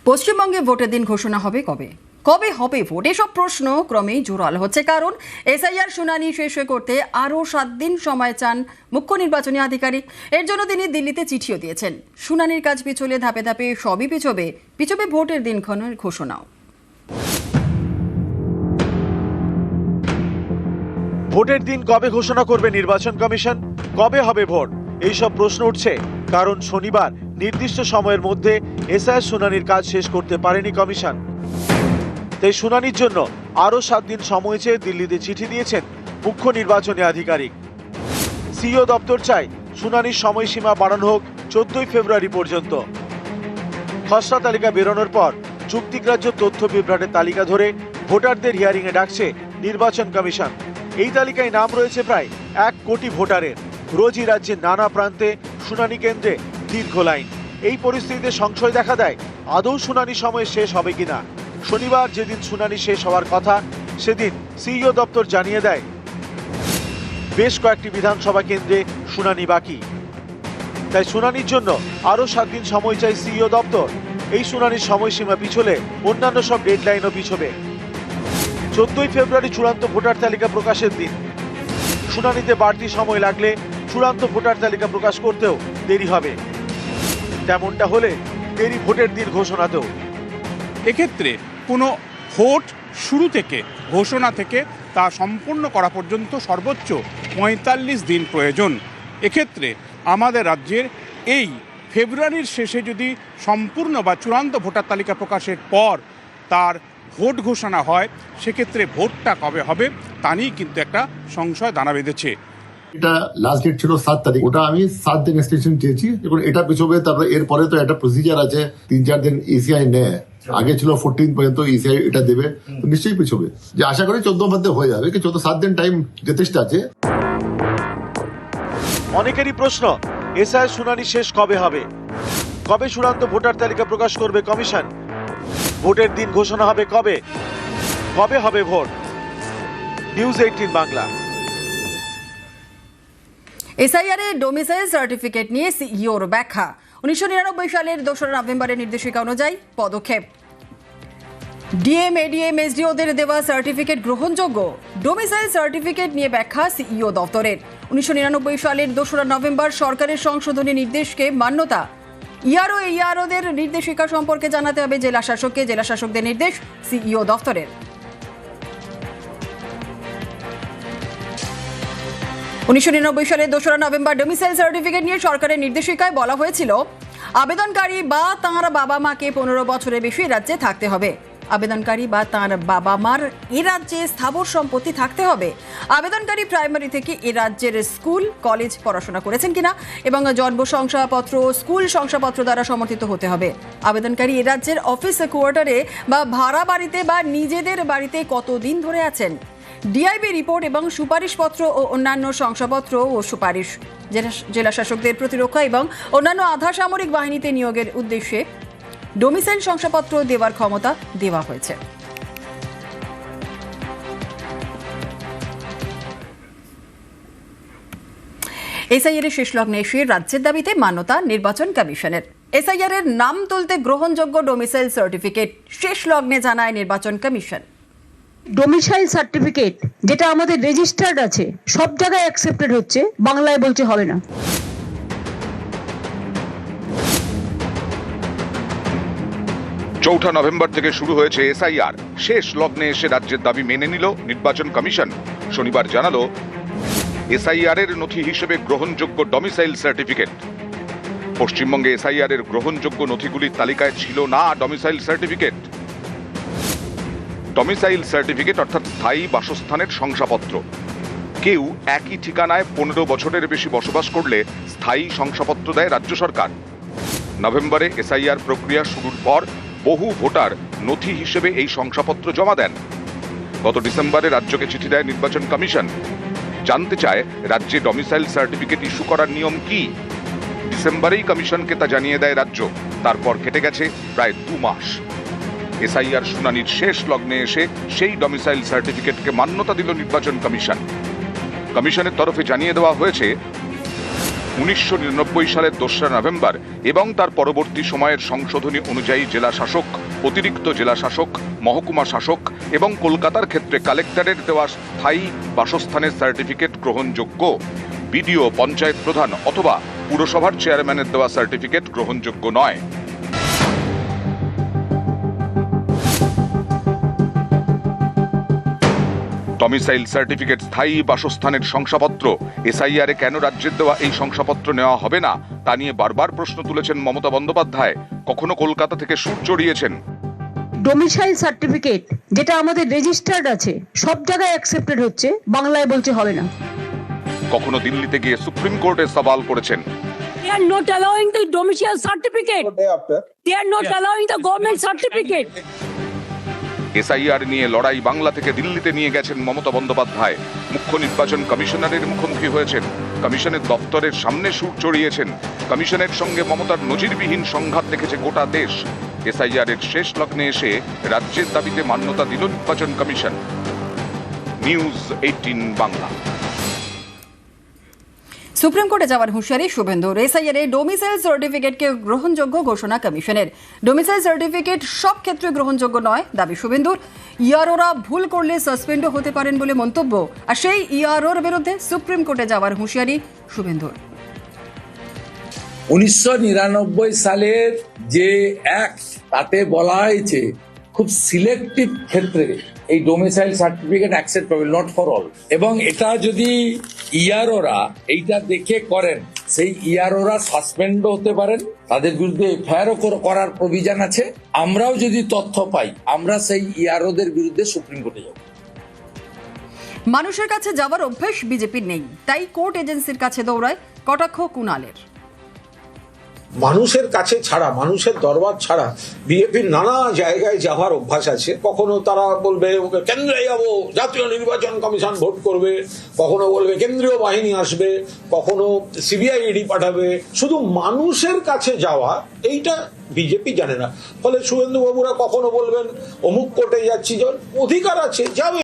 পশ্চিমবঙ্গে ভোটের দিন ঘোষণা হবে কবে কবে হবে ভোট? এসব প্রশ্ন ক্রমেই জোরাল হচ্ছে, কারণ এসআইআর শুনানি শেষ করতে আরও 7 দিন সময় চান মুখ্য নির্বাচনী আধিকারিক। এর জন্য তিনি দিল্লিতে চিঠিও দিয়েছেন। শুনানির কাজ পিছলে ধাপে ধাপে সবই পিছবে ভোটের দিনক্ষণের ঘোষণাও। ভোটের দিন কবে ঘোষণা করবে নির্বাচন কমিশন, কবে হবে ভোট, এইসব প্রশ্ন উঠছে কারণ শনিবার নির্দিষ্ট সময়ের মধ্যে এসআইআর শুনানির কাজ শেষ করতে পারেনি কমিশন। তাই শুনানির জন্য আরও 7 দিন সময় চেয়ে দিল্লিতে চিঠি দিয়েছেন মুখ্য নির্বাচনী আধিকারিক। সিইও দপ্তর চায় শুনানির সময়সীমা বাড়ানো হোক 14 ফেব্রুয়ারি পর্যন্ত। খসড়া তালিকা বেরোনোর পর চুক্তিগ্রাহ্য তথ্য বিভ্রাটের তালিকা ধরে ভোটারদের হিয়ারিংয়ে ডাকছে নির্বাচন কমিশন। এই তালিকায় নাম রয়েছে প্রায় 1 কোটি ভোটারের। রোজই রাজ্যের নানা প্রান্তে শুনানি কেন্দ্রে দীর্ঘ লাইন। এই পরিস্থিতিতে সংশয় দেখা দেয় আদৌ শুনানি সময় শেষ হবে কিনা। শনিবার যেদিন শুনানি শেষ হওয়ার কথা সেদিন সিইও দপ্তর জানিয়ে দেয় বেশ কয়েকটি বিধানসভা কেন্দ্রে শুনানি বাকি। তাই শুনানির জন্য আরও 7 দিন সময় চাই সিইও দপ্তর। এই শুনানির সময়সীমা পিছলে অন্যান্য সব ডেডলাইনও পিছবে। 14 ফেব্রুয়ারি চূড়ান্ত ভোটার তালিকা প্রকাশের দিন। শুনানিতে বাড়তি সময় লাগলে চূড়ান্ত ভোটার তালিকা প্রকাশ করতেও দেরি হবে। তেমনটা হলে দেরি ভোটের দিন ঘোষণাতেও। এক্ষেত্রে কোনো ভোট শুরু থেকে ঘোষণা থেকে তা সম্পূর্ণ করা পর্যন্ত সর্বোচ্চ 45 দিন প্রয়োজন। এক্ষেত্রে আমাদের রাজ্যের এই ফেব্রুয়ারির শেষে যদি সম্পূর্ণ বা চূড়ান্ত ভোটার তালিকা প্রকাশের পর তার ভোট ঘোষণা হয়, সেক্ষেত্রে ভোটটা কবে হবে তা নিয়েই কিন্তু একটা সংশয় দানা বেঁধেছে। এটা লাস্ট ডেট ছিল 7 তারিখ, ওটা আমি 7 দিন এক্সটেনশন চেয়েছি। এখন এটা পিছবে, তারপরে এরপরে তো একটা প্রসিজার আছে, 3-4 দিন ইসিআই নেয়। আগে ছিল 14 পর্যন্ত ইসিআই এটা দেবে, তো নিশ্চয়ই পিছবে। যে আশা করি 14 মধ্যে হয়ে যাবে, কি 7 দিন টাইম যথেষ্ট আছে। অনেকেরই প্রশ্ন, এসআইআর শুনানি শেষ কবে হবে, কবে চূড়ান্ত ভোটার তালিকা প্রকাশ করবে কমিশন, ভোটের দিন ঘোষণা হবে কবে, কবে হবে ভোট। নিউজ 18 বাংলা। এসআইআর এর ডোমিসাইল সার্টিফিকেট নিয়ে সিইওর ব্যাখ্যা। 1999 সালের 2 নভেম্বরের নির্দেশিকা অনুযায়ী পদক্ষেপ। ডিএম, এডিএম, এসডিওদের দেওয়া সার্টিফিকেট গ্রহণযোগ্য। ডোমিসাইল সার্টিফিকেট নিয়ে ব্যাখ্যা সিইও দপ্তরের। 1999 সালের 2 নভেম্বর সরকারের সংশোধনী নির্দেশকে মান্যতা। ইআরও, ইআরওদের নির্দেশিকা সম্পর্কে জানাতে হবে জেলা শাসককে। জেলা শাসকদের নির্দেশ সিইও দপ্তরের। 1999 সালের 2 নভেম্বর ডোমিসাইল সার্টিফিকেট নিয়ে সরকারের নির্দেশিকায় বলা হয়েছিল, আবেদনকারী বা তাঁর বাবা মাকে 15 বছরের বেশি রাজ্যে থাকতে হবে। আবেদনকারী বা তাঁর বাবা মার এ রাজ্যে স্থাবর সম্পত্তি থাকতে হবে। আবেদনকারী প্রাইমারি থেকে এ রাজ্যের স্কুল, কলেজ পড়াশোনা করেছেন কিনা এবং জন্ম শংসাপত্র, স্কুল শংসাপত্র দ্বারা সমর্থিত হতে হবে। আবেদনকারী এ রাজ্যের অফিস কোয়ার্টারে বা ভাড়া বাড়িতে বা নিজেদের বাড়িতে কতদিন ধরে আছেন। ডিআইবি রিপোর্ট এবং সুপারিশপত্র ও অন্যান্য শংসাপত্র ও সুপারিশ। জেলা শাসকদের প্রতিরক্ষা এবং অন্যান্য আধা সামরিক বাহিনীতে নিয়োগের উদ্দেশ্যে ডোমিসাইল শংসাপত্র দেওয়ার ক্ষমতা দেওয়া হয়েছে। এসআইআর এর শেষ লগ্নে এসে রাজ্যের দাবিতে মান্যতা নির্বাচন কমিশনের। এসআইআর এর নাম তুলতে গ্রহণযোগ্য ডোমিসাইল সার্টিফিকেট শেষ লগ্নে জানায় নির্বাচন কমিশন। ডোমিসাইল সার্টিফিকেট যেটা আমাদের রেজিস্টার্ড আছে, সব জায়গায় অ্যাকসেপ্টেড হচ্ছে, বাংলায় বলছে হবে না। চৌঠা নভেম্বর থেকে শুরু হয়েছে এসআইআর। শেষ লগ্নে এসে রাজ্যের দাবি মেনে নিল নির্বাচন কমিশন। শনিবার জানালো এসআইআর এর নথি হিসেবে গ্রহণযোগ্য ডোমিসাইল সার্টিফিকেট। পশ্চিমবঙ্গে এসআইআর এর গ্রহণযোগ্য নথিগুলির তালিকায় ছিল না ডোমিসাইল সার্টিফিকেট। ডোমিসাইল সার্টিফিকেট অর্থাৎ স্থায়ী বাসস্থানের শংসাপত্র। কেউ একই ঠিকানায় 15 বছরের বেশি বসবাস করলে স্থায়ী শংসাপত্র দেয় রাজ্য সরকার। নভেম্বরে এসআইআর প্রক্রিয়া শুরুর পর বহু ভোটার নথি হিসেবে এই শংসাপত্র জমা দেন। গত ডিসেম্বরে রাজ্যকে চিঠি দেয় নির্বাচন কমিশন। জানতে চায় রাজ্যে ডোমিসাইল সার্টিফিকেট ইস্যু করার নিয়ম কি। ডিসেম্বরেই কমিশনকে তা জানিয়ে দেয় রাজ্য। তারপর কেটে গেছে প্রায় 2 মাস। এসআইআর শুনানির শেষ লগ্নে এসে সেই ডোমিসাইল সার্টিফিকেটকে মান্যতা দিল নির্বাচন কমিশন। কমিশনের তরফে জানিয়ে দেওয়া হয়েছে 1999 সালের 2রা নভেম্বর এবং তার পরবর্তী সময়ের সংশোধনী অনুযায়ী জেলা শাসক, অতিরিক্ত জেলা শাসক, মহকুমা শাসক এবং কলকাতার ক্ষেত্রে কালেক্টরের দেওয়া স্থায়ী বাসস্থানের সার্টিফিকেট গ্রহণযোগ্য, বিডিও, পঞ্চায়েত প্রধান অথবা পুরসভার চেয়ারম্যানের দেওয়া সার্টিফিকেট গ্রহণযোগ্য নয়। ডমিসাইল সার্টিফিকেট, স্থায়ী বাসস্থানের শংসাপত্র, এসআইআরে কেন রাজ্যের দেওয়া এই শংসাপত্র নেওয়া হবে না তা নিয়ে বারবার প্রশ্ন তুলেছেন মমতা বন্দ্যোপাধ্যায়। কখনো কলকাতা থেকে সুর চড়িয়েছেন। ডোমিসাইল সার্টিফিকেট যেটা আমাদের রেজিস্টার্ড আছে সব জায়গায় অ্যাকসেপ্টেড হচ্ছে, বাংলায় বলছে হবে না। কখনো দিল্লিতে গিয়ে সুপ্রিম কোর্টে সওয়াল করেছেন। They are not allowing the domicile certificate. They are not allowing the government certificate. SIR নিয়ে লড়াই বাংলা থেকে দিল্লিতে নিয়ে গেছেন মমতা বন্দ্যোপাধ্যায়। মুখ্য নির্বাচন কমিশনারের মুখোমুখি হয়েছেন, কমিশনের দপ্তরের সামনে সুর চড়িয়েছেন। কমিশনের সঙ্গে মমতার নজিরবিহীন সংঘাত দেখেছে গোটা দেশ। এসআইআরের শেষ লগ্নে এসে রাজ্যের দাবিতে মান্যতা দিল নির্বাচন কমিশন। নিউজ 18 বাংলা। সুপ্রিম কোর্টে যাওয়ার হুঁশিয়ারি শুভেন্দুর। এসআইআর এ ডোমিসাইল সার্টিফিকেটকে গ্রহণযোগ্য ঘোষণা কমিশনের। ডোমিসাইল সার্টিফিকেট সব ক্ষেত্রে গ্রহণযোগ্য নয় দাবি শুভেন্দুর। ইআরওরা ভুল করলে সাসপেন্ডও হতে পারেন বলে মন্তব্য। আর সেই ইআরওর বিরুদ্ধে সুপ্রিম কোর্টে যাওয়ার হুঁশিয়ারি শুভেন্দুর। 1999 সালের যে অ্যাক্ট তাতে বলা হয়েছে খুব সিলেক্টিভ ক্ষেত্রে এই domicile certificate acceptable, not for all. এবং এটা যদি ইআরওরা এইটা দেখে করেন, সেই ইআরওরা সাসপেন্ডও হতে পারেন, তাদের বিরুদ্ধে এফআইআরও করার প্রভিশন আছে। আমরাও যদি তথ্য পাই আমরা সেই ইআরওদের বিরুদ্ধে সুপ্রিম কোর্টে যাব। মানুষের কাছে যাওয়ার অভ্যেস বিজেপির নেই, তাই কোর্ট এজেন্সির কাছে দৌড়ায়, কটাক্ষ কুণালের। মানুষের কাছে ছাড়া, মানুষের দরবার ছাড়া বিজেপির নানা জায়গায় যাওয়ার অভ্যাস আছে। কখনো তারা বলবে কেন্দ্রে যাবো, জাতীয় নির্বাচন কমিশন ভোট করবে, কখনো বলবে কেন্দ্রীয় বাহিনী আসবে, কখনো সিবিআই ইডি পাঠাবে। শুধু মানুষের কাছে যাওয়া এইটা বিজেপি জানে না। ফলে শুভেন্দু বাবুরা কখনো বলবেন অমুক কোর্টে যাচ্ছি, অধিকার আছে যাবে।